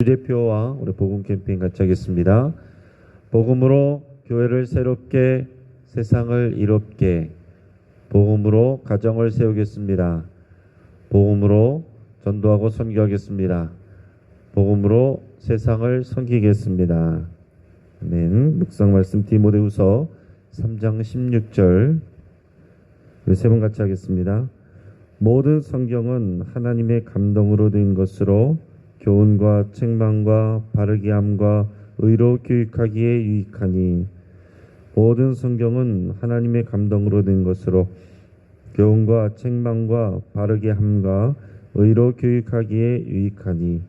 주대표와 우리 복음 캠페인 같이 하겠습니다. 복음으로 교회를 새롭게, 세상을 이롭게, 복음으로 가정을 세우겠습니다. 복음으로 전도하고 선교하겠습니다. 복음으로 세상을 섬기겠습니다. 아멘. 묵상 말씀 디모데후서 3장 16절 우리 세 번 같이 하겠습니다. 모든 성경은 하나님의 감동으로 된 것으로 교훈과 책망과 바르게 함과 의로 교육하기에 유익하니. 모든 성경은 하나님의 감동으로 된 것으로 교훈과 책망과 바르게 함과 의로 교육하기에 유익하니.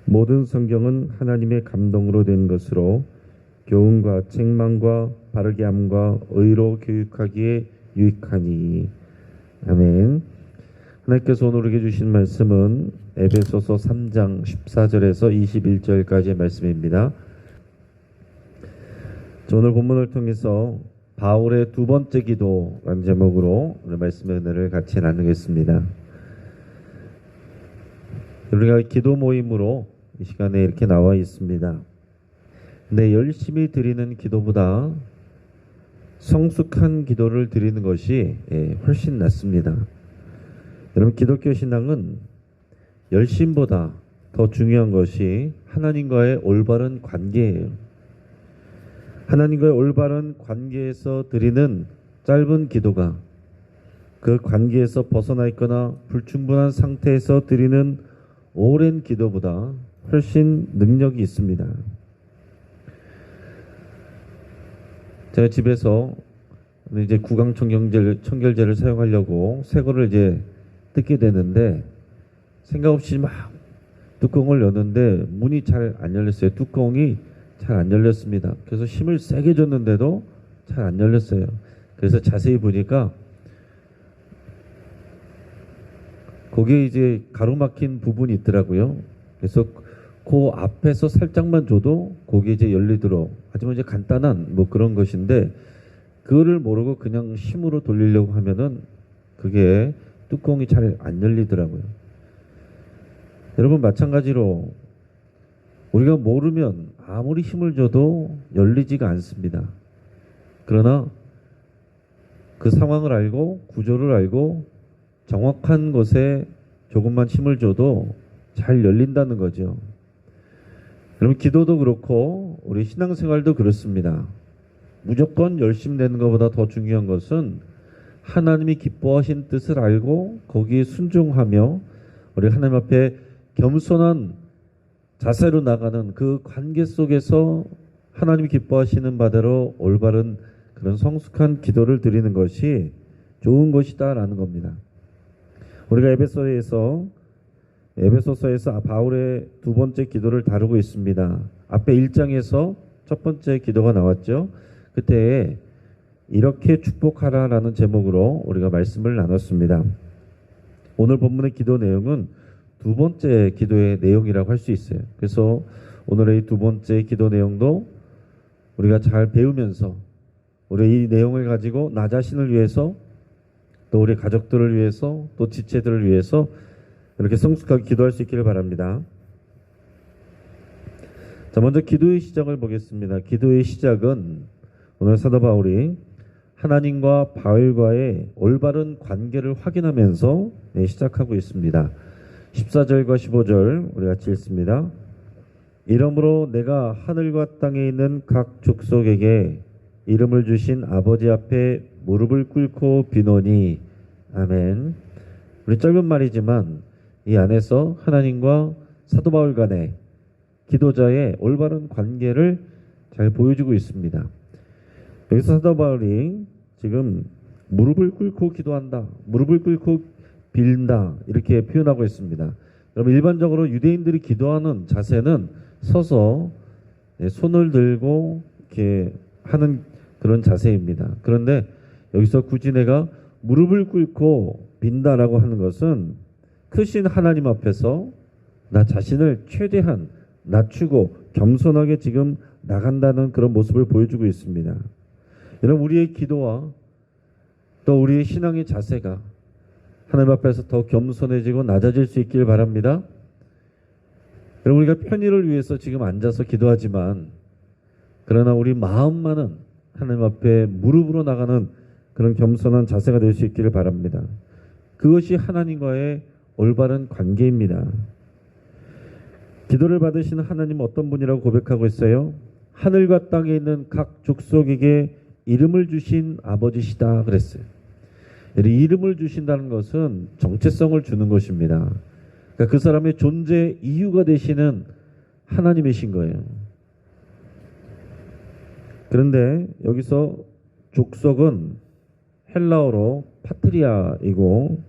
모든 성경은 하나님의 감동으로 된 것으로 교훈과 책망과 바르게 함과 의로 교육하기에 유익하니. 아멘. 하나님께서 오늘 우리에게 주신 말씀은 에베소서 3장 14절에서 21절까지의 말씀입니다. 오늘 본문을 통해서 바울의 두 번째 기도라는 제목으로 오늘 말씀의 은혜를 같이 나누겠습니다. 우리가 기도 모임으로 이 시간에 이렇게 나와 있습니다. 근데 열심히 드리는 기도보다 성숙한 기도를 드리는 것이 훨씬 낫습니다. 여러분, 기독교 신앙은 열심보다 더 중요한 것이 하나님과의 올바른 관계예요. 하나님과의 올바른 관계에서 드리는 짧은 기도가 그 관계에서 벗어나 있거나 불충분한 상태에서 드리는 오랜 기도보다 훨씬 능력이 있습니다. 제가 집에서 이제 구강 청결제를 사용하려고 새 거를 이제 뜯게 되는데 생각 없이 막 뚜껑을 여는데 문이 잘 안 열렸어요. 뚜껑이 잘 안 열렸습니다. 그래서 힘을 세게 줬는데도 잘 안 열렸어요. 그래서 자세히 보니까 거기에 이제 가로막힌 부분이 있더라고요. 그래서 그 앞에서 살짝만 줘도 거기에 이제 열리도록, 하지만 이제 간단한 뭐 그런 것인데 그거를 모르고 그냥 힘으로 돌리려고 하면은 그게 뚜껑이 잘 안 열리더라고요. 여러분, 마찬가지로 우리가 모르면 아무리 힘을 줘도 열리지가 않습니다. 그러나 그 상황을 알고 구조를 알고 정확한 곳에 조금만 힘을 줘도 잘 열린다는 거죠. 여러분, 기도도 그렇고 우리 신앙생활도 그렇습니다. 무조건 열심히 내는 것보다 더 중요한 것은 하나님이 기뻐하신 뜻을 알고 거기에 순종하며 우리 하나님 앞에 겸손한 자세로 나가는 그 관계 속에서 하나님이 기뻐하시는 바대로 올바른 그런 성숙한 기도를 드리는 것이 좋은 것이다라는 겁니다. 우리가 에베소서에서 바울의 두 번째 기도를 다루고 있습니다. 앞에 1장에서 첫 번째 기도가 나왔죠. 그때 이렇게 축복하라라는 제목으로 우리가 말씀을 나눴습니다. 오늘 본문의 기도 내용은 두 번째 기도의 내용이라고 할 수 있어요. 그래서 오늘의 두 번째 기도 내용도 우리가 잘 배우면서 우리 이 내용을 가지고 나 자신을 위해서 또 우리 가족들을 위해서 또 지체들을 위해서 이렇게 성숙하게 기도할 수 있기를 바랍니다. 자, 먼저 기도의 시작을 보겠습니다. 기도의 시작은 오늘 사도 바울이 하나님과 바울과의 올바른 관계를 확인하면서 시작하고 있습니다. 14절과 15절 우리 같이 읽습니다. 이러므로 내가 하늘과 땅에 있는 각 족속에게 이름을 주신 아버지 앞에 무릎을 꿇고 비노니. 아멘. 우리 짧은 말이지만 이 안에서 하나님과 사도 바울 간의 기도자의 올바른 관계를 잘 보여주고 있습니다. 여기서 사도 바울이 지금 무릎을 꿇고 기도한다, 무릎을 꿇고 빌다 이렇게 표현하고 있습니다. 여러분, 일반적으로 유대인들이 기도하는 자세는 서서 손을 들고 이렇게 하는 그런 자세입니다. 그런데 여기서 굳이 내가 무릎을 꿇고 빈다라고 하는 것은 크신 하나님 앞에서 나 자신을 최대한 낮추고 겸손하게 지금 나간다는 그런 모습을 보여주고 있습니다. 여러분, 우리의 기도와 또 우리의 신앙의 자세가 하나님 앞에서 더 겸손해지고 낮아질 수 있기를 바랍니다. 여러분, 우리가 편의를 위해서 지금 앉아서 기도하지만 그러나 우리 마음만은 하나님 앞에 무릎으로 나가는 그런 겸손한 자세가 될 수 있기를 바랍니다. 그것이 하나님과의 올바른 관계입니다. 기도를 받으시는 하나님은 어떤 분이라고 고백하고 있어요? 하늘과 땅에 있는 각 족속에게 이름을 주신 아버지시다 그랬어요. 이름을 주신다는 것은 정체성을 주는 것입니다. 그러니까 그 사람의 존재 이유가 되시는 하나님이신 거예요. 그런데 여기서 족속은 헬라어로 파트리아이고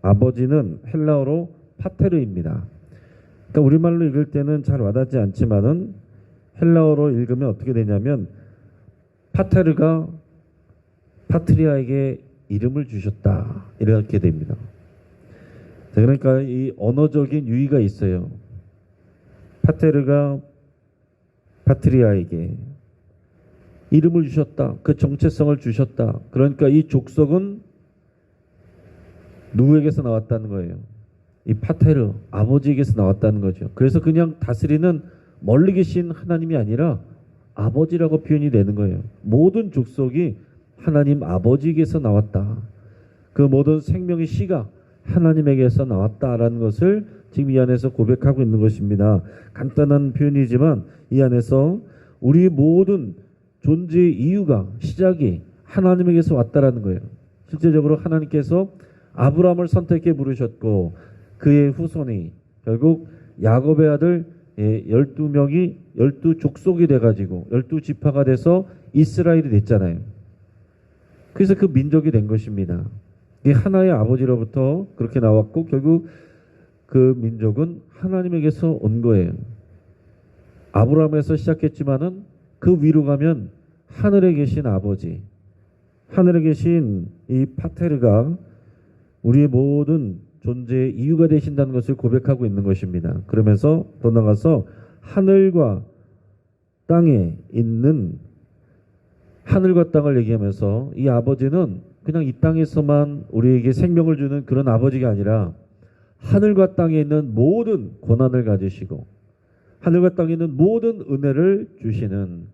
아버지는 헬라어로 파테르입니다. 그러니까 우리말로 읽을 때는 잘 와닿지 않지만은 헬라어로 읽으면 어떻게 되냐면 파테르가 파트리아에게 이름을 주셨다 이렇게 됩니다. 자, 그러니까 이 언어적인 유의가 있어요. 파테르가 파트리아에게 이름을 주셨다. 그 정체성을 주셨다. 그러니까 이 족속은 누구에게서 나왔다는 거예요? 이 파테르, 아버지에게서 나왔다는 거죠. 그래서 그냥 다스리는 멀리 계신 하나님이 아니라 아버지라고 표현이 되는 거예요. 모든 족속이 하나님 아버지에게서 나왔다. 그 모든 생명의 씨가 하나님에게서 나왔다라는 것을 지금 이 안에서 고백하고 있는 것입니다. 간단한 표현이지만 이 안에서 우리 모든 존재의 이유가 시작이 하나님에게서 왔다라는 거예요. 실제적으로 하나님께서 아브라함을 선택해 부르셨고 그의 후손이 결국 야곱의 아들 12명이 12족속이 돼가지고 12지파가 돼서 이스라엘이 됐잖아요. 그래서 그 민족이 된 것입니다. 이 하나의 아버지로부터 그렇게 나왔고 결국 그 민족은 하나님에게서 온 거예요. 아브라함에서 시작했지만은 그 위로 가면 하늘에 계신 아버지, 하늘에 계신 이 파테르가 우리의 모든 존재의 이유가 되신다는 것을 고백하고 있는 것입니다. 그러면서 더 나아가서 하늘과 땅에 있는 하늘과 땅을 얘기하면서 이 아버지는 그냥 이 땅에서만 우리에게 생명을 주는 그런 아버지가 아니라 하늘과 땅에 있는 모든 고난을 가지시고 하늘과 땅에 있는 모든 은혜를 주시는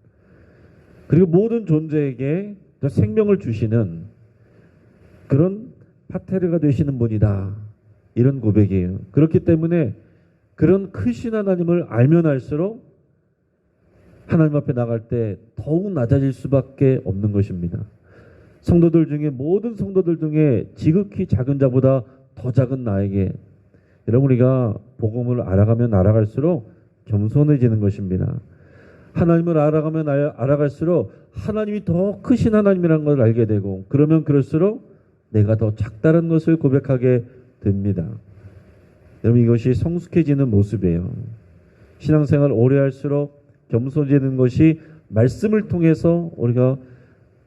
그리고 모든 존재에게 생명을 주시는 그런 파테르가 되시는 분이다. 이런 고백이에요. 그렇기 때문에 그런 크신 하나님을 알면 알수록 하나님 앞에 나갈 때 더욱 낮아질 수밖에 없는 것입니다. 성도들 중에 모든 성도들 중에 지극히 작은 자보다 더 작은 나에게 여러분 우리가 복음을 알아가면 알아갈수록 겸손해지는 것입니다. 하나님을 알아가면 알아갈수록 하나님이 더 크신 하나님이라는 걸 알게 되고 그러면 그럴수록 내가 더 작다는 것을 고백하게 됩니다. 여러분 이것이 성숙해지는 모습이에요. 신앙생활 오래 할수록 겸손해지는 것이 말씀을 통해서 우리가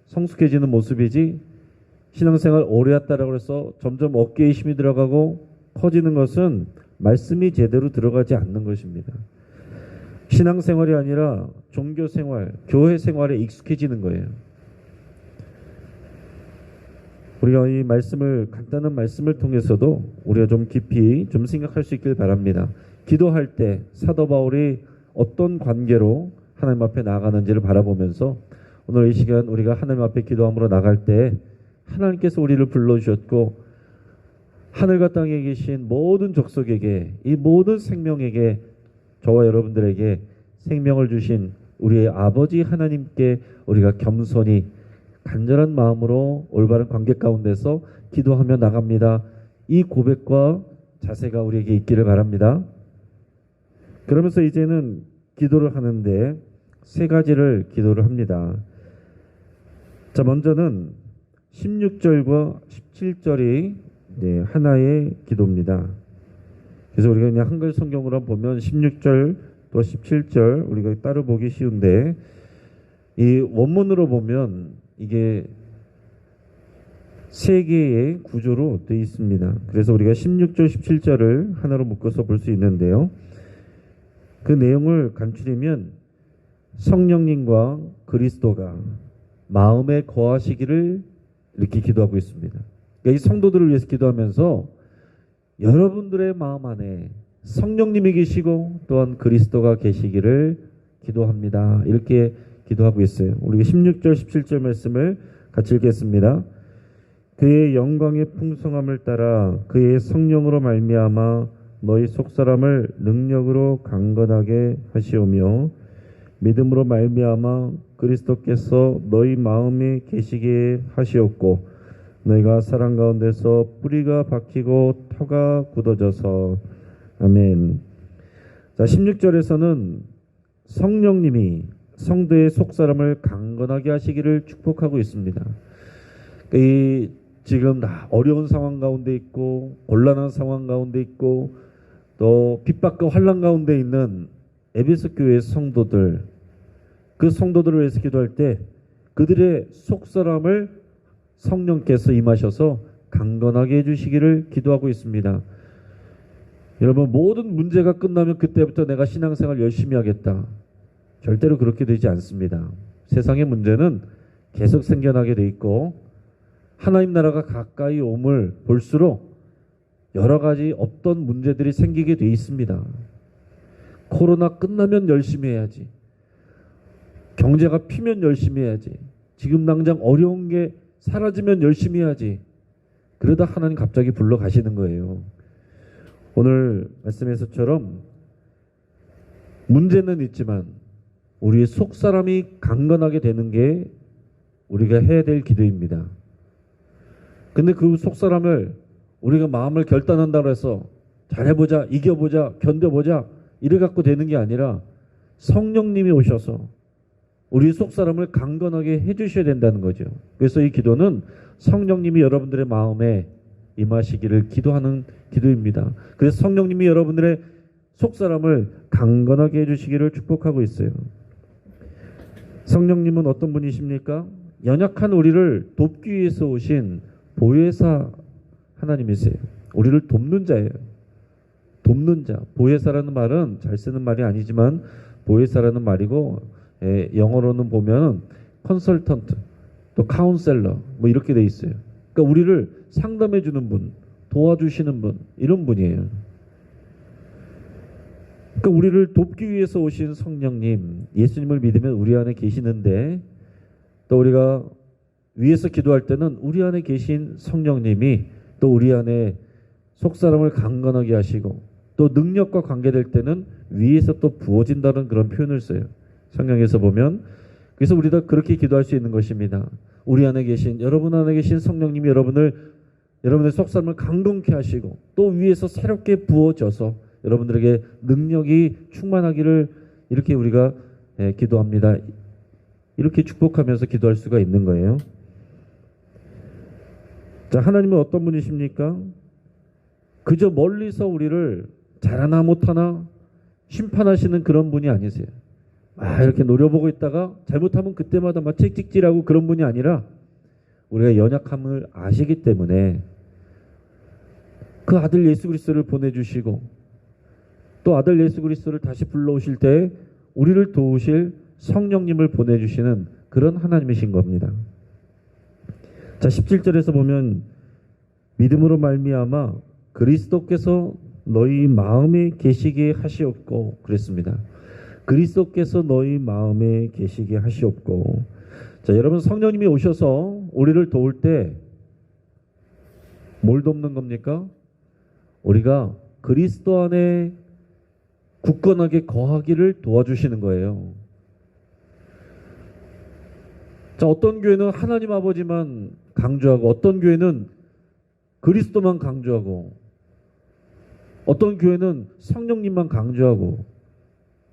성숙해지는 모습이지 신앙생활 오래 했다라고 해서 점점 어깨에 힘이 들어가고 커지는 것은 말씀이 제대로 들어가지 않는 것입니다. 신앙생활이 아니라 종교생활, 교회생활에 익숙해지는 거예요. 우리가 이 말씀을 간단한 말씀을 통해서도 우리가 좀 깊이 좀 생각할 수 있길 바랍니다. 기도할 때 사도 바울이 어떤 관계로 하나님 앞에 나아가는지를 바라보면서 오늘 이 시간 우리가 하나님 앞에 기도함으로 나갈 때 하나님께서 우리를 불러주셨고 하늘과 땅에 계신 모든 족속에게 이 모든 생명에게 저와 여러분들에게 생명을 주신 우리의 아버지 하나님께 우리가 겸손히 간절한 마음으로 올바른 관계 가운데서 기도하며 나갑니다. 이 고백과 자세가 우리에게 있기를 바랍니다. 그러면서 이제는 기도를 하는데 세 가지를 기도를 합니다. 자, 먼저는 16절과 17절이 하나의 기도입니다. 그래서 우리가 그냥 한글 성경으로 보면 16절 또 17절 우리가 따로 보기 쉬운데 이 원문으로 보면 이게 세 개의 구조로 되어 있습니다. 그래서 우리가 16절, 17절을 하나로 묶어서 볼 수 있는데요. 그 내용을 간추리면 성령님과 그리스도가 마음에 거하시기를 이렇게 기도하고 있습니다. 그러니까 이 성도들을 위해서 기도하면서 여러분들의 마음 안에 성령님이 계시고 또한 그리스도가 계시기를 기도합니다. 이렇게 기도하고 있어요. 우리 16절 17절 말씀을 같이 읽겠습니다. 그의 영광의 풍성함을 따라 그의 성령으로 말미암아 너희 속사람을 능력으로 강건하게 하시오며 믿음으로 말미암아 그리스도께서 너희 마음에 계시게 하시옵고 너희가 사랑 가운데서 뿌리가 박히고 터가 굳어져서 아멘. 자, 16절에서는 성령님이 성도의 속사람을 강건하게 하시기를 축복하고 있습니다. 지금 어려운 상황 가운데 있고 곤란한 상황 가운데 있고 또 핍박과 환난 가운데 있는 에베소 교회의 성도들, 그 성도들을 위해서 기도할 때 그들의 속사람을 성령께서 임하셔서 강건하게 해주시기를 기도하고 있습니다. 여러분, 모든 문제가 끝나면 그때부터 내가 신앙생활 열심히 하겠다. 절대로 그렇게 되지 않습니다. 세상의 문제는 계속 생겨나게 돼 있고 하나님 나라가 가까이 옴을 볼수록 여러 가지 없던 문제들이 생기게 돼 있습니다. 코로나 끝나면 열심히 해야지. 경제가 피면 열심히 해야지. 지금 당장 어려운 게 사라지면 열심히 해야지. 그러다 하나님 갑자기 불러 가시는 거예요. 오늘 말씀에서처럼 문제는 있지만 우리의 속사람이 강건하게 되는 게 우리가 해야 될 기도입니다. 근데 그 속사람을 우리가 마음을 결단한다고 해서 잘해보자, 이겨보자, 견뎌보자 이래 갖고 되는 게 아니라 성령님이 오셔서 우리 속사람을 강건하게 해주셔야 된다는 거죠. 그래서 이 기도는 성령님이 여러분들의 마음에 임하시기를 기도하는 기도입니다. 그래서 성령님이 여러분들의 속사람을 강건하게 해주시기를 축복하고 있어요. 성령님은 어떤 분이십니까? 연약한 우리를 돕기 위해서 오신 보혜사 하나님이세요. 우리를 돕는 자예요. 돕는 자. 보혜사라는 말은 잘 쓰는 말이 아니지만 보혜사라는 말이고 영어로는 보면 컨설턴트 또 카운셀러 뭐 이렇게 돼 있어요. 그러니까 우리를 상담해 주는 분, 도와주시는 분, 이런 분이에요. 그러니까 우리를 돕기 위해서 오신 성령님, 예수님을 믿으면 우리 안에 계시는데 또 우리가 위에서 기도할 때는 우리 안에 계신 성령님이 또 우리 안에 속사람을 강건하게 하시고 또 능력과 관계될 때는 위에서 또 부어진다는 그런 표현을 써요. 성경에서 보면. 그래서 우리도 그렇게 기도할 수 있는 것입니다. 우리 안에 계신, 여러분 안에 계신 성령님이 여러분의 속사람을 강건케 하시고 또 위에서 새롭게 부어져서 여러분들에게 능력이 충만하기를 이렇게 우리가 기도합니다. 이렇게 축복하면서 기도할 수가 있는 거예요. 자, 하나님은 어떤 분이십니까? 그저 멀리서 우리를 잘하나 못하나 심판하시는 그런 분이 아니세요. 이렇게 노려보고 있다가 잘못하면 그때마다 막 찍찍질하고 그런 분이 아니라 우리가 연약함을 아시기 때문에 그 아들 예수 그리스도를 보내주시고 또 아들 예수 그리스도를 다시 불러오실 때 우리를 도우실 성령님을 보내주시는 그런 하나님이신 겁니다. 자, 17절에서 보면 믿음으로 말미암아 그리스도께서 너희 마음에 계시게 하시옵고 그랬습니다. 그리스도께서 너희 마음에 계시게 하시옵고. 자, 여러분, 성령님이 오셔서 우리를 도울 때 뭘 돕는 겁니까? 우리가 그리스도 안에 굳건하게 거하기를 도와주시는 거예요. 자, 어떤 교회는 하나님 아버지만 강조하고 어떤 교회는 그리스도만 강조하고 어떤 교회는 성령님만 강조하고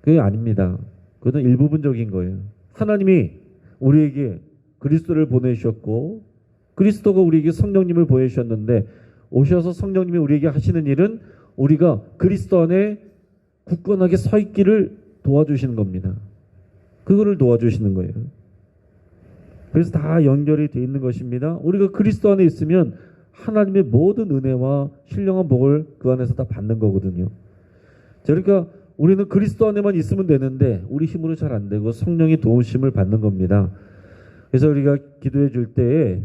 그게 아닙니다. 그건 일부분적인 거예요. 하나님이 우리에게 그리스도를 보내주셨고 그리스도가 우리에게 성령님을 보내주셨는데 오셔서 성령님이 우리에게 하시는 일은 우리가 그리스도 안에 굳건하게 서 있기를 도와주시는 겁니다. 그거를 도와주시는 거예요. 그래서 다 연결이 되어 있는 것입니다. 우리가 그리스도 안에 있으면 하나님의 모든 은혜와 신령한 복을 그 안에서 다 받는 거거든요. 그러니까 우리는 그리스도 안에만 있으면 되는데 우리 힘으로 잘 안 되고 성령의 도우심을 받는 겁니다. 그래서 우리가 기도해 줄 때에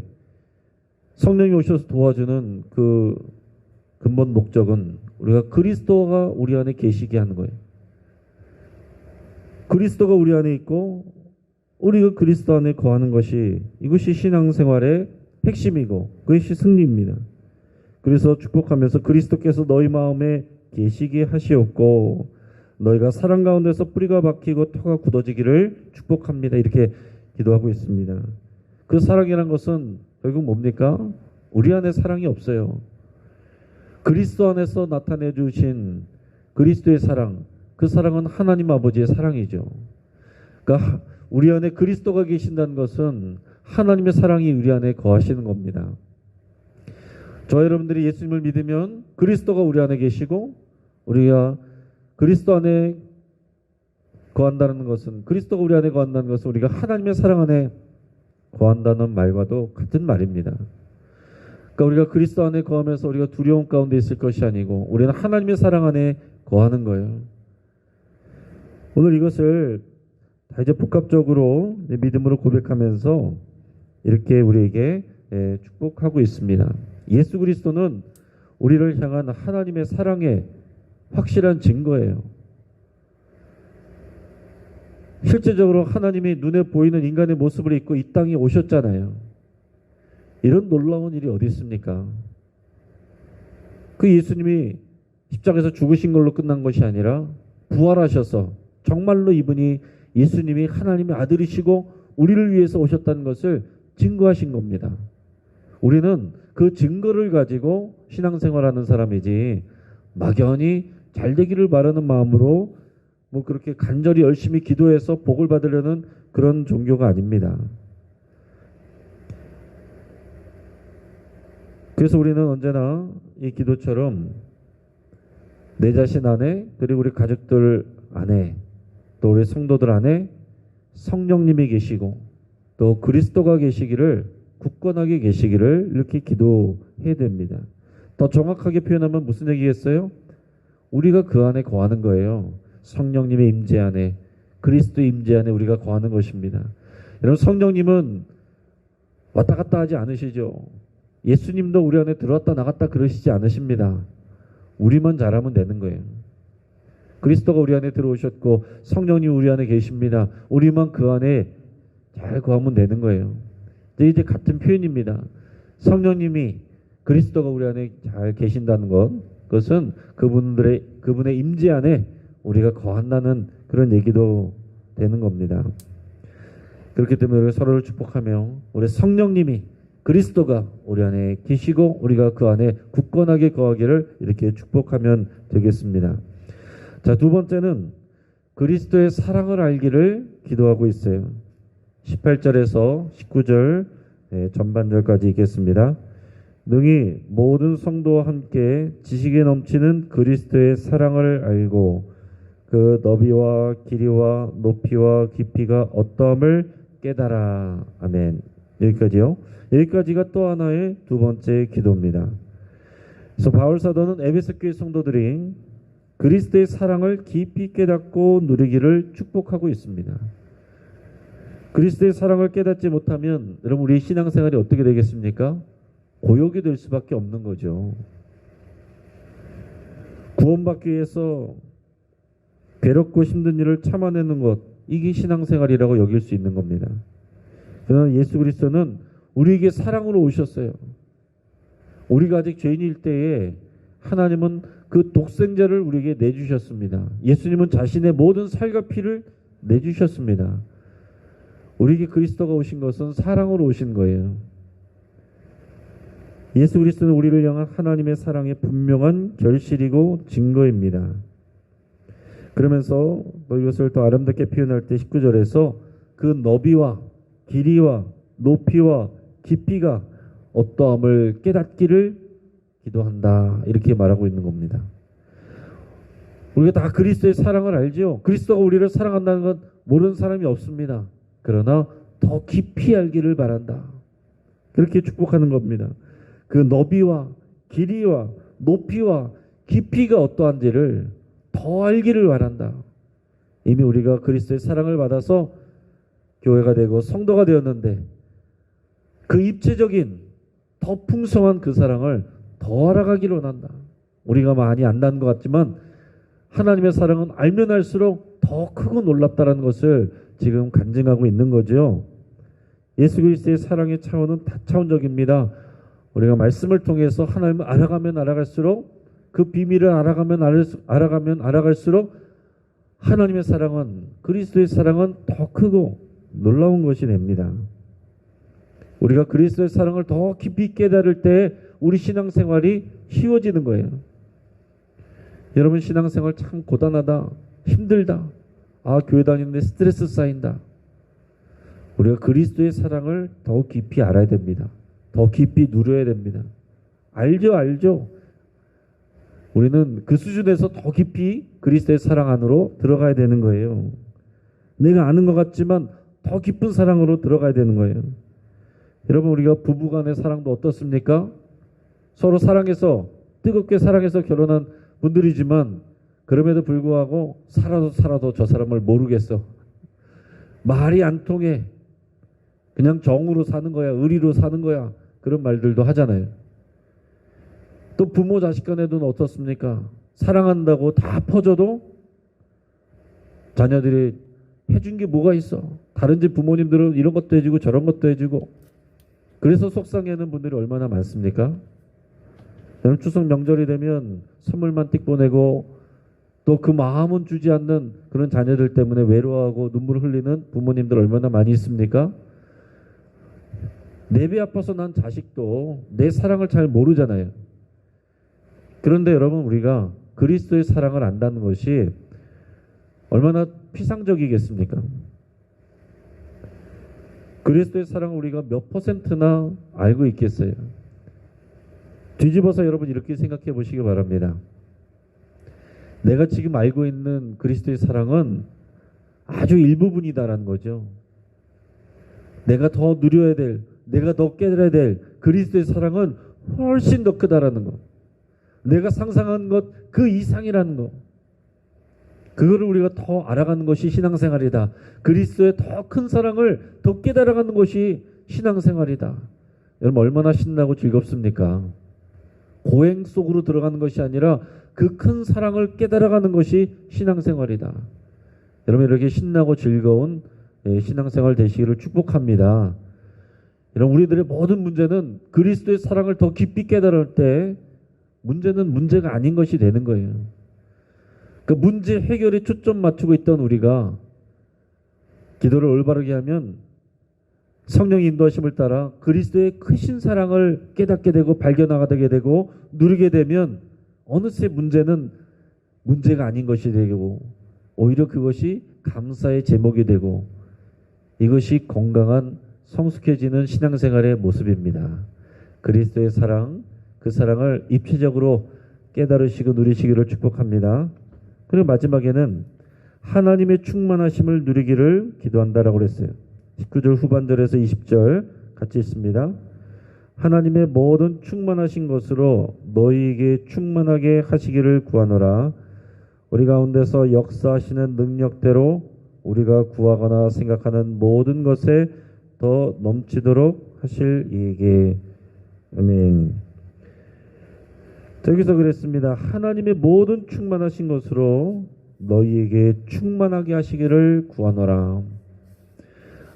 성령이 오셔서 도와주는 그 근본 목적은 우리가 그리스도가 우리 안에 계시게 하는 거예요. 그리스도가 우리 안에 있고 우리가 그리스도 안에 거하는 것이 이것이 신앙생활의 핵심이고 그것이 승리입니다. 그래서 축복하면서 그리스도께서 너희 마음에 계시게 하시옵고 너희가 사랑 가운데서 뿌리가 박히고 터가 굳어지기를 축복합니다. 이렇게 기도하고 있습니다. 그 사랑이란 것은 결국 뭡니까? 우리 안에 사랑이 없어요. 그리스도 안에서 나타내 주신 그리스도의 사랑, 그 사랑은 하나님 아버지의 사랑이죠. 그러니까 우리 안에 그리스도가 계신다는 것은 하나님의 사랑이 우리 안에 거하시는 겁니다. 저 여러분들이 예수님을 믿으면 그리스도가 우리 안에 계시고 우리가 그리스도 안에 거한다는 것은 그리스도가 우리 안에 거한다는 것은 우리가 하나님의 사랑 안에 거한다는 말과도 같은 말입니다. 그러니까 우리가 그리스도 안에 거하면서 우리가 두려움 가운데 있을 것이 아니고 우리는 하나님의 사랑 안에 거하는 거예요. 오늘 이것을 다 이제 복합적으로 믿음으로 고백하면서 이렇게 우리에게 축복하고 있습니다. 예수 그리스도는 우리를 향한 하나님의 사랑의 확실한 증거예요. 실제적으로 하나님이 눈에 보이는 인간의 모습을 입고 이 땅에 오셨잖아요. 이런 놀라운 일이 어디 있습니까? 그 예수님이 십자가에서 죽으신 걸로 끝난 것이 아니라 부활하셔서 정말로 이분이 예수님이 하나님의 아들이시고 우리를 위해서 오셨다는 것을 증거하신 겁니다. 우리는 그 증거를 가지고 신앙생활하는 사람이지 막연히 잘 되기를 바라는 마음으로 뭐 그렇게 간절히 열심히 기도해서 복을 받으려는 그런 종교가 아닙니다. 그래서 우리는 언제나 이 기도처럼 내 자신 안에 그리고 우리 가족들 안에 또 우리 성도들 안에 성령님이 계시고 또 그리스도가 계시기를 굳건하게 계시기를 이렇게 기도해야 됩니다. 더 정확하게 표현하면 무슨 얘기겠어요? 우리가 그 안에 거하는 거예요. 성령님의 임재 안에 그리스도의 임재 안에 우리가 거하는 것입니다. 여러분 성령님은 왔다 갔다 하지 않으시죠. 예수님도 우리 안에 들어왔다 나갔다 그러시지 않으십니다. 우리만 잘하면 되는 거예요. 그리스도가 우리 안에 들어오셨고 성령님이 우리 안에 계십니다. 우리만 그 안에 잘 거하면 되는 거예요. 이제 같은 표현입니다. 성령님이 그리스도가 우리 안에 잘 계신다는 그것은 그분의 임재 안에 우리가 거한다는 그런 얘기도 되는 겁니다. 그렇기 때문에 우리가 서로를 축복하며 우리 성령님이 그리스도가 우리 안에 계시고 우리가 그 안에 굳건하게 거하기를 이렇게 축복하면 되겠습니다. 자, 두 번째는 그리스도의 사랑을 알기를 기도하고 있어요. 18절에서 19절 전반절까지 읽겠습니다. 능히 모든 성도와 함께 지식에 넘치는 그리스도의 사랑을 알고 그 너비와 길이와 높이와 깊이가 어떠함을 깨달아. 아멘. 여기까지요. 여기까지가 또 하나의 두 번째 기도입니다. 그래서 바울 사도는 에베소 교회 성도들이 그리스도의 사랑을 깊이 깨닫고 누리기를 축복하고 있습니다. 그리스도의 사랑을 깨닫지 못하면 여러분 우리 신앙생활이 어떻게 되겠습니까? 고역이 될 수밖에 없는 거죠. 구원받기 위해서 괴롭고 힘든 일을 참아내는 것, 이게 신앙생활이라고 여길 수 있는 겁니다. 그러나 예수 그리스도는 우리에게 사랑으로 오셨어요. 우리가 아직 죄인일 때에 하나님은 그 독생자를 우리에게 내주셨습니다. 예수님은 자신의 모든 살과 피를 내주셨습니다. 우리에게 그리스도가 오신 것은 사랑으로 오신 거예요. 예수 그리스도는 우리를 향한 하나님의 사랑의 분명한 결실이고 증거입니다. 그러면서 이것을 더 아름답게 표현할 때 19절에서 그 너비와 길이와 높이와 깊이가 어떠함을 깨닫기를 기도한다. 이렇게 말하고 있는 겁니다. 우리가 다 그리스도의 사랑을 알죠. 그리스도가 우리를 사랑한다는 건 모르는 사람이 없습니다. 그러나 더 깊이 알기를 바란다. 그렇게 축복하는 겁니다. 그 너비와 길이와 높이와 깊이가 어떠한지를 더 알기를 바란다. 이미 우리가 그리스도의 사랑을 받아서 교회가 되고 성도가 되었는데 그 입체적인 더 풍성한 그 사랑을 더 알아가기를 원한다. 우리가 많이 안다는 것 같지만 하나님의 사랑은 알면 알수록 더 크고 놀랍다는 것을 지금 간증하고 있는 거죠. 예수 그리스도의 사랑의 차원은 다차원적입니다. 우리가 말씀을 통해서 하나님을 알아가면 알아갈수록 그 비밀을 알아가면 알아갈수록 하나님의 사랑은 그리스도의 사랑은 더 크고 놀라운 것이 됩니다. 우리가 그리스도의 사랑을 더 깊이 깨달을 때 우리 신앙생활이 쉬워지는 거예요. 여러분 신앙생활 참 고단하다, 힘들다, 교회 다니는데 스트레스 쌓인다. 우리가 그리스도의 사랑을 더 깊이 알아야 됩니다. 더 깊이 누려야 됩니다. 알죠. 우리는 그 수준에서 더 깊이 그리스도의 사랑 안으로 들어가야 되는 거예요. 내가 아는 것 같지만 더 깊은 사랑으로 들어가야 되는 거예요. 여러분 우리가 부부간의 사랑도 어떻습니까? 서로 사랑해서 뜨겁게 사랑해서 결혼한 분들이지만 그럼에도 불구하고 살아도 저 사람을 모르겠어. 말이 안 통해. 그냥 정으로 사는 거야. 의리로 사는 거야. 그런 말들도 하잖아요. 또 부모 자식 간에도 어떻습니까? 사랑한다고 다 퍼져도 자녀들이 해준 게 뭐가 있어? 다른 집 부모님들은 이런 것도 해주고 저런 것도 해주고 그래서 속상해하는 분들이 얼마나 많습니까? 여러분 추석 명절이 되면 선물만 띡 보내고 또 그 마음은 주지 않는 그런 자녀들 때문에 외로워하고 눈물 흘리는 부모님들 얼마나 많이 있습니까? 내 배 아파서 난 자식도 내 사랑을 잘 모르잖아요. 그런데 여러분 우리가 그리스도의 사랑을 안다는 것이 얼마나 피상적이겠습니까? 그리스도의 사랑을 우리가 몇 %나 알고 있겠어요? 뒤집어서 여러분 이렇게 생각해 보시기 바랍니다. 내가 지금 알고 있는 그리스도의 사랑은 아주 일부분이다라는 거죠. 내가 더 누려야 될, 내가 더 깨달아야 될 그리스도의 사랑은 훨씬 더 크다라는 것. 내가 상상한 것 그 이상이라는 것. 그거를 우리가 더 알아가는 것이 신앙생활이다. 그리스도의 더 큰 사랑을 더 깨달아가는 것이 신앙생활이다. 여러분 얼마나 신나고 즐겁습니까? 고행 속으로 들어가는 것이 아니라 그 큰 사랑을 깨달아가는 것이 신앙생활이다. 여러분 이렇게 신나고 즐거운 신앙생활 되시기를 축복합니다. 여러분 우리들의 모든 문제는 그리스도의 사랑을 더 깊이 깨달을 때 문제는 문제가 아닌 것이 되는 거예요. 그 문제 해결에 초점 맞추고 있던 우리가 기도를 올바르게 하면 성령의 인도하심을 따라 그리스도의 크신 사랑을 깨닫게 되고 발견하게 되고 누리게 되면 어느새 문제는 문제가 아닌 것이 되고 오히려 그것이 감사의 제목이 되고 이것이 건강한 성숙해지는 신앙생활의 모습입니다. 그리스도의 사랑, 그 사랑을 입체적으로 깨달으시고 누리시기를 축복합니다. 그리고 마지막에는 하나님의 충만하심을 누리기를 기도한다라고 그랬어요. 19절 후반절에서 20절 같이 있습니다. 하나님의 모든 충만하신 것으로 너희에게 충만하게 하시기를 구하노라. 우리 가운데서 역사하시는 능력대로 우리가 구하거나 생각하는 모든 것에 더 넘치도록 하실 이에게. 아멘. 여기서 그랬습니다. 하나님의 모든 충만하신 것으로 너희에게 충만하게 하시기를 구하노라.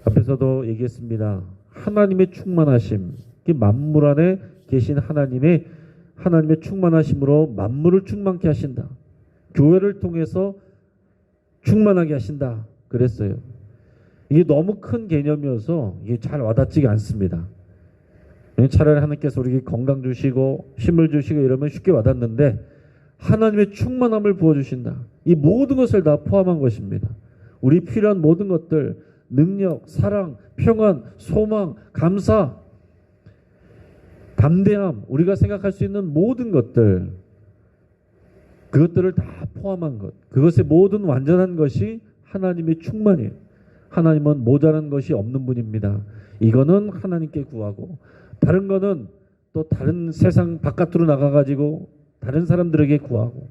앞에서도 얘기했습니다. 하나님의 충만하심, 만물 안에 계신 하나님의 충만하심으로 만물을 충만케 하신다. 교회를 통해서 충만하게 하신다. 그랬어요. 이게 너무 큰 개념이어서 이게 잘 와닿지가 않습니다. 차라리 하나님께서 우리에게 건강 주시고 힘을 주시고 이러면 쉽게 와닿는데 하나님의 충만함을 부어주신다. 이 모든 것을 다 포함한 것입니다. 우리 필요한 모든 것들, 능력, 사랑, 평안, 소망, 감사, 담대함, 우리가 생각할 수 있는 모든 것들, 그것들을 다 포함한 것, 그것의 모든 완전한 것이 하나님의 충만이에요. 하나님은 모자란 것이 없는 분입니다. 이거는 하나님께 구하고 다른 거는 또 다른 세상 바깥으로 나가가지고 다른 사람들에게 구하고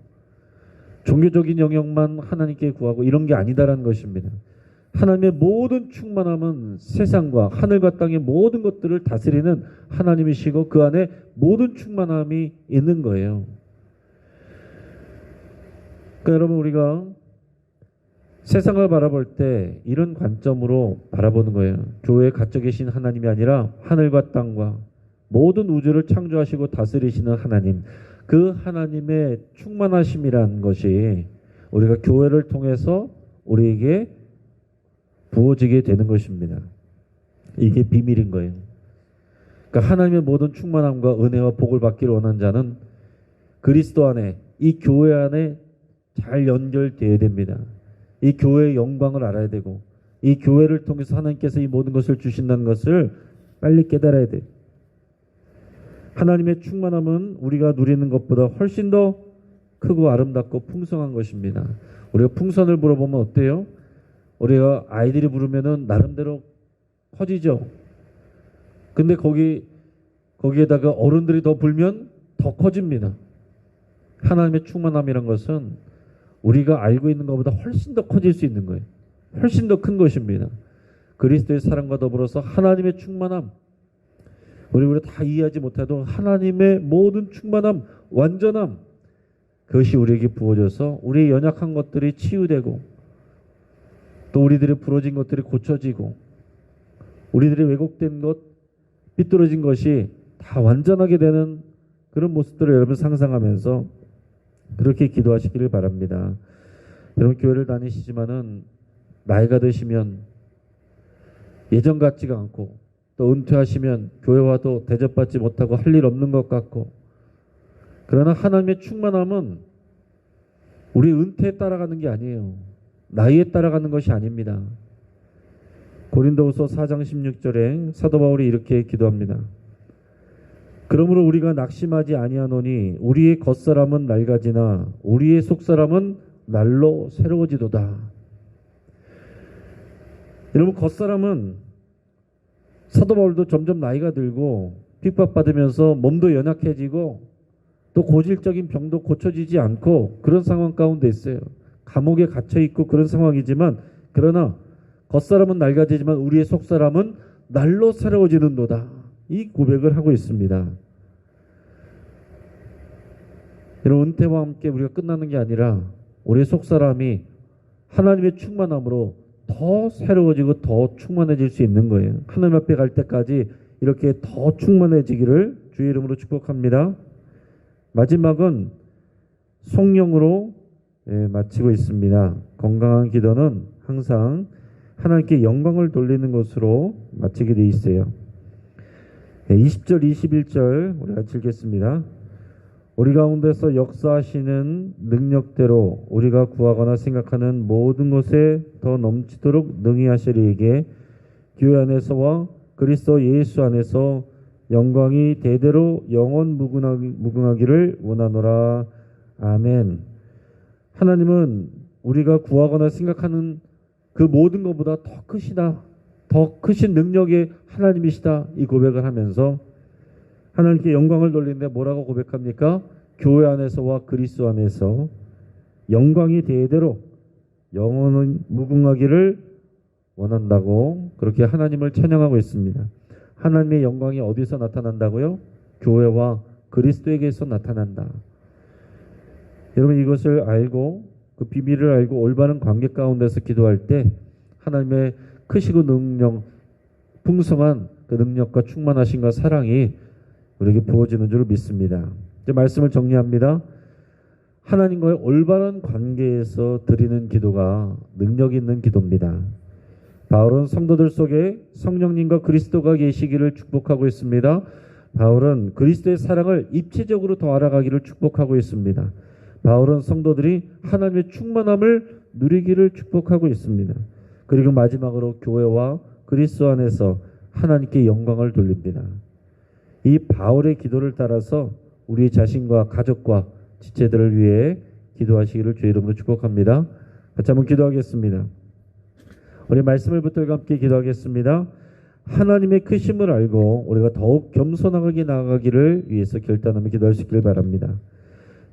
종교적인 영역만 하나님께 구하고 이런 게 아니다라는 것입니다. 하나님의 모든 충만함은 세상과 하늘과 땅의 모든 것들을 다스리는 하나님이시고 그 안에 모든 충만함이 있는 거예요. 그러니까 여러분, 우리가 세상을 바라볼 때 이런 관점으로 바라보는 거예요. 교회에 갇혀 계신 하나님이 아니라 하늘과 땅과 모든 우주를 창조하시고 다스리시는 하나님, 그 하나님의 충만하심이라는 것이 우리가 교회를 통해서 우리에게 부어지게 되는 것입니다. 이게 비밀인 거예요. 그러니까 하나님의 모든 충만함과 은혜와 복을 받기를 원하는 자는 그리스도 안에, 이 교회 안에 잘 연결되어야 됩니다. 이 교회의 영광을 알아야 되고, 이 교회를 통해서 하나님께서 이 모든 것을 주신다는 것을 빨리 깨달아야 돼요. 하나님의 충만함은 우리가 누리는 것보다 훨씬 더 크고 아름답고 풍성한 것입니다. 우리가 풍선을 불어보면 어때요? 우리가 아이들이 부르면은 나름대로 커지죠. 근데 거기에다가 어른들이 더 불면 더 커집니다. 하나님의 충만함이란 것은 우리가 알고 있는 것보다 훨씬 더 커질 수 있는 거예요. 훨씬 더 큰 것입니다. 그리스도의 사랑과 더불어서 하나님의 충만함, 우리가 다 이해하지 못해도 하나님의 모든 충만함, 완전함, 그것이 우리에게 부어져서 우리의 연약한 것들이 치유되고, 또 우리들의 부러진 것들이 고쳐지고, 우리들의 왜곡된 것, 삐뚤어진 것이 다 완전하게 되는 그런 모습들을 여러분 상상하면서 그렇게 기도하시기를 바랍니다. 여러분, 교회를 다니시지만은 나이가 드시면 예전 같지가 않고, 또 은퇴하시면 교회와도 대접받지 못하고 할 일 없는 것 같고, 그러나 하나님의 충만함은 우리 은퇴에 따라가는 게 아니에요. 나이에 따라가는 것이 아닙니다. 고린도후서 4장 16절에 사도 바울이 이렇게 기도합니다. 그러므로 우리가 낙심하지 아니하노니 우리의 겉사람은 낡아지나 우리의 속사람은 날로 새로워지도다. 여러분, 겉사람은 사도 바울도 점점 나이가 들고 핍박받으면서 몸도 연약해지고 또 고질적인 병도 고쳐지지 않고 그런 상황 가운데 있어요. 감옥에 갇혀 있고 그런 상황이지만, 그러나 겉사람은 낡아지지만 우리의 속사람은 날로 새로워지는도다. 이 고백을 하고 있습니다. 이런 은퇴와 함께 우리가 끝나는 게 아니라 우리의 속사람이 하나님의 충만함으로 더 새로워지고 더 충만해질 수 있는 거예요. 하나님 앞에 갈 때까지 이렇게 더 충만해지기를 주의 이름으로 축복합니다. 마지막은 성령으로 마치고 있습니다. 건강한 기도는 항상 하나님께 영광을 돌리는 것으로 마치게 돼 있어요. 20절 21절 우리가 읽겠습니다. 우리 가운데서 역사하시는 능력대로 우리가 구하거나 생각하는 모든 것에 더 넘치도록 능히 하시리에게 교회 안에서와 그리스도 예수 안에서 영광이 대대로 영원 무궁하기를 원하노라. 아멘. 하나님은 우리가 구하거나 생각하는 그 모든 것보다 더 크시다, 더 크신 능력의 하나님이시다, 이 고백을 하면서 하나님께 영광을 돌리는데 뭐라고 고백합니까? 교회 안에서와 그리스도 안에서 영광이 대대로 영원히 무궁하기를 원한다고 그렇게 하나님을 찬양하고 있습니다. 하나님의 영광이 어디서 나타난다고요? 교회와 그리스도에게서 나타난다. 여러분, 이것을 알고 그 비밀을 알고 올바른 관계 가운데서 기도할 때 하나님의 크시고 능력, 풍성한 그 능력과 충만하심과 사랑이 우리에게 부어지는 줄 믿습니다. 이제 말씀을 정리합니다. 하나님과의 올바른 관계에서 드리는 기도가 능력 있는 기도입니다. 바울은 성도들 속에 성령님과 그리스도가 계시기를 축복하고 있습니다. 바울은 그리스도의 사랑을 입체적으로 더 알아가기를 축복하고 있습니다. 바울은 성도들이 하나님의 충만함을 누리기를 축복하고 있습니다. 그리고 마지막으로 교회와 그리스도 안에서 하나님께 영광을 돌립니다. 이 바울의 기도를 따라서 우리 자신과 가족과 지체들을 위해 기도하시기를 주의 이름으로 축복합니다. 같이 한번 기도하겠습니다. 우리 말씀을 붙들고 함께 기도하겠습니다. 하나님의 크심을 알고 우리가 더욱 겸손하게 나아가기를 위해서 결단하며 기도할 수 있기를 바랍니다.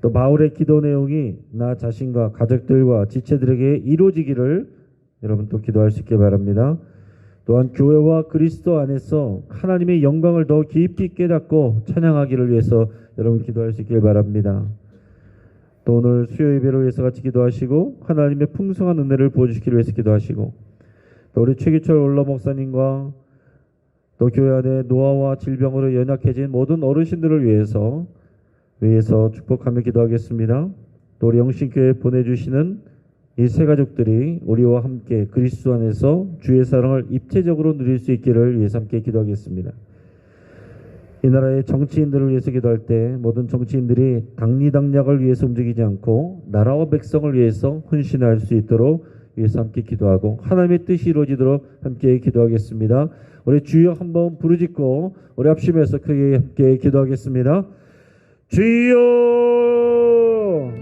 또 바울의 기도 내용이 나 자신과 가족들과 지체들에게 이루어지기를 여러분 또 기도할 수 있기를 바랍니다. 또한 교회와 그리스도 안에서 하나님의 영광을 더 깊이 깨닫고 찬양하기를 위해서 여러분 기도할 수 있기를 바랍니다. 또 오늘 수요 예배를 위해서 같이 기도하시고 하나님의 풍성한 은혜를 부어주시기를 위해서 기도하시고 또 우리 최기철 올라 목사님과 또 교회 안에 노화와 질병으로 연약해진 모든 어르신들을 위해서 축복하며 기도하겠습니다. 또 우리 영신교회 보내주시는 이 세 가족들이 우리와 함께 그리스도 안에서 주의 사랑을 입체적으로 누릴 수 있기를 위해서 함께 기도하겠습니다. 이 나라의 정치인들을 위해서 기도할 때 모든 정치인들이 당리당략을 위해서 움직이지 않고 나라와 백성을 위해서 헌신할 수 있도록 위해서 함께 기도하고 하나님의 뜻이 이루어지도록 함께 기도하겠습니다. 우리 주여 한번 부르짖고 우리 합심해서 크게 함께 기도하겠습니다. 주여